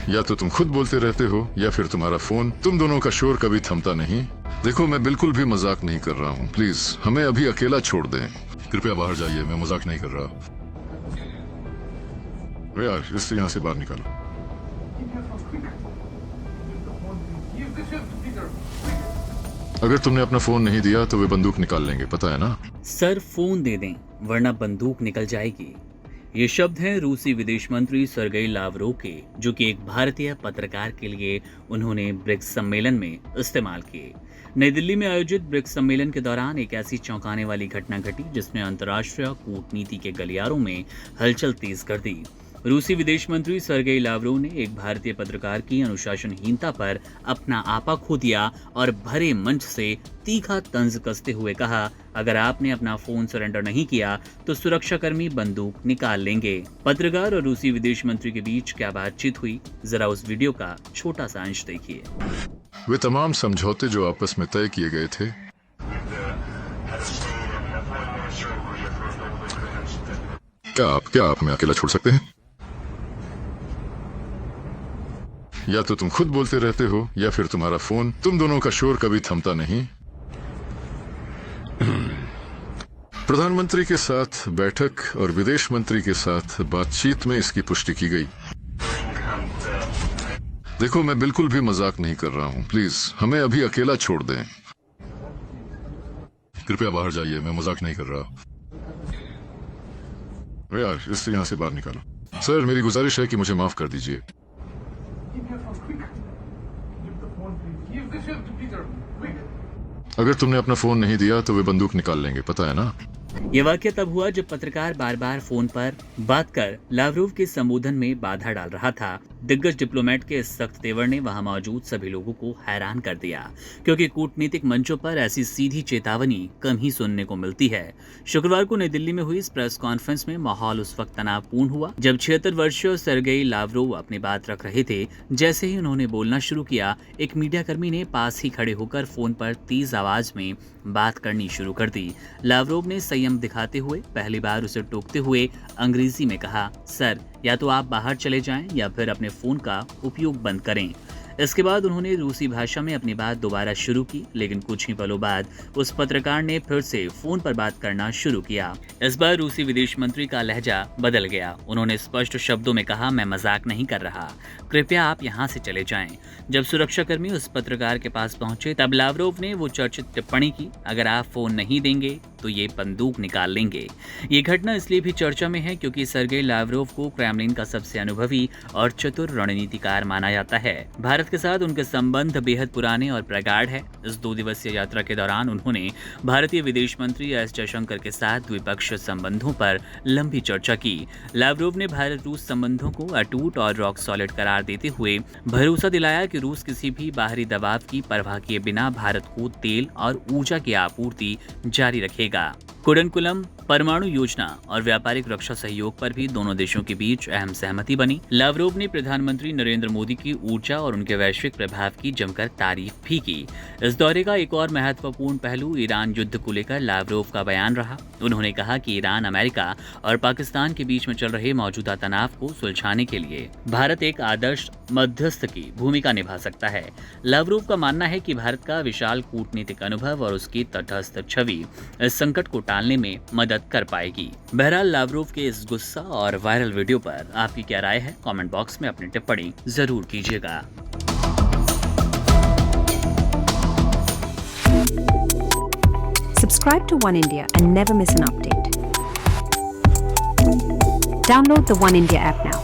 या तो तुम खुद बोलते रहते हो या फिर तुम्हारा फोन। तुम दोनों का शोर कभी थमता नहीं। देखो, मैं बिल्कुल भी मजाक नहीं कर रहा हूँ। प्लीज हमें अभी अकेला छोड़ दें। कृपया बाहर जाइए, मैं मजाक नहीं कर रहा। यार, इससे यहाँ से बाहर निकालो। अगर तुमने अपना फोन नहीं दिया तो वे बंदूक निकाल लेंगे, पता है ना? सर, फोन दे दें वरना बंदूक निकल जाएगी। ये शब्द हैं रूसी विदेश मंत्री सर्गेई लावरोव के, जो कि एक भारतीय पत्रकार के लिए उन्होंने ब्रिक्स सम्मेलन में इस्तेमाल किए। नई दिल्ली में आयोजित ब्रिक्स सम्मेलन के दौरान एक ऐसी चौंकाने वाली घटना घटी जिसने अंतर्राष्ट्रीय कूटनीति के गलियारों में हलचल तेज कर दी। रूसी विदेश मंत्री सर्गेई लावरोव ने एक भारतीय पत्रकार की अनुशासनहीनता पर अपना आपा खो दिया और भरे मंच से तीखा तंज कसते हुए कहा, अगर आपने अपना फोन सरेंडर नहीं किया तो सुरक्षाकर्मी बंदूक निकाल लेंगे। पत्रकार और रूसी विदेश मंत्री के बीच क्या बातचीत हुई, जरा उस वीडियो का छोटा सा अंश देखिए। वे तमाम समझौते जो आपस में तय किए गए थे, क्या आप हमें अकेला छोड़ सकते हैं? या तो तुम खुद बोलते रहते हो या फिर तुम्हारा फोन। तुम दोनों का शोर कभी थमता नहीं। प्रधानमंत्री के साथ बैठक और विदेश मंत्री के साथ बातचीत में इसकी पुष्टि की गई। देखो, मैं बिल्कुल भी मजाक नहीं कर रहा हूँ। प्लीज हमें अभी अकेला छोड़ दें। कृपया बाहर जाइए, मैं मजाक नहीं कर रहा। यार, इससे यहाँ से बाहर निकालो। सर, मेरी गुजारिश है कि मुझे माफ कर दीजिए। अगर तुमने अपना फोन नहीं दिया तो वे बंदूक निकाल लेंगे, पता है ना? ये वाक्य तब हुआ जब पत्रकार बार बार फोन पर बात कर लावरोव के संबोधन में बाधा डाल रहा था। दिग्गज डिप्लोमेट के इस सख्त तेवर ने वहां मौजूद सभी लोगों को हैरान कर दिया, क्योंकि कूटनीतिक मंचों पर ऐसी सीधी चेतावनी कम ही सुनने को मिलती है। शुक्रवार को नई दिल्ली में हुई इस प्रेस कॉन्फ्रेंस में माहौल उस वक्त तनावपूर्ण हुआ जब 76 वर्षीय सर्गेई लावरोव अपनी बात रख रहे थे। जैसे ही उन्होंने बोलना शुरू किया, एक मीडियाकर्मी ने पास ही खड़े होकर फोन पर तेज आवाज में बात करनी शुरू कर दी। लावरोव ने संयम दिखाते हुए पहली बार उसे टोकते हुए अंग्रेजी में कहा, सर, या तो आप बाहर चले जाएं या फिर अपने फोन का उपयोग बंद करें। इसके बाद उन्होंने रूसी भाषा में अपनी बात दोबारा शुरू की, लेकिन कुछ ही पलों बाद उस पत्रकार ने फिर से फोन पर बात करना शुरू किया। इस बार रूसी विदेश मंत्री का लहजा बदल गया। उन्होंने स्पष्ट शब्दों में कहा, मैं मजाक नहीं कर रहा, कृपया आप यहाँ से चले जाएं। जब सुरक्षाकर्मी उस पत्रकार के पास पहुंचे तब लावरोव ने वो चर्चित टिप्पणी की, अगर आप फोन नहीं देंगे तो ये बंदूक निकाल लेंगे। ये घटना इसलिए भी चर्चा में है क्योंकि सर्गेई लावरोव को क्रेमलिन का सबसे अनुभवी और चतुर रणनीतिकार माना जाता है। भारत के साथ उनके संबंध बेहद पुराने और प्रगाढ़ है। इस 2 दिवसीय यात्रा के दौरान उन्होंने भारतीय विदेश मंत्री एस जयशंकर के साथ द्विपक्षीय संबंधों पर लंबी चर्चा की। लावरोव ने भारत रूस संबंधों को अटूट और रॉक सॉलिड करार देते हुए भरोसा दिलाया कि रूस किसी भी बाहरी दबाव की परवाह किए बिना भारत को तेल और ऊर्जा की आपूर्ति जारी रखेगा। कुडनकुलम परमाणु योजना और व्यापारिक रक्षा सहयोग पर भी दोनों देशों के बीच अहम सहमति बनी। लावरोव ने प्रधानमंत्री नरेंद्र मोदी की ऊर्जा और उनके वैश्विक प्रभाव की जमकर तारीफ भी की। इस दौरे का एक और महत्वपूर्ण पहलू ईरान युद्ध को लेकर लावरोव का बयान रहा। उन्होंने कहा कि ईरान, अमेरिका और पाकिस्तान के बीच में चल रहे मौजूदा तनाव को सुलझाने के लिए भारत एक आदर्श मध्यस्थ की भूमिका निभा सकता है। लावरोव का मानना है कि भारत का विशाल कूटनीतिक अनुभव और उसकी तटस्थ छवि इस संकट को टालने में मदद कर पाएगी। बहरहाल, लावरोव के इस गुस्सा और वायरल वीडियो पर आपकी क्या राय है? कमेंट बॉक्स में अपनी टिप्पणी जरूर कीजिएगा। Subscribe to One India and never miss an update. Download the One India app now.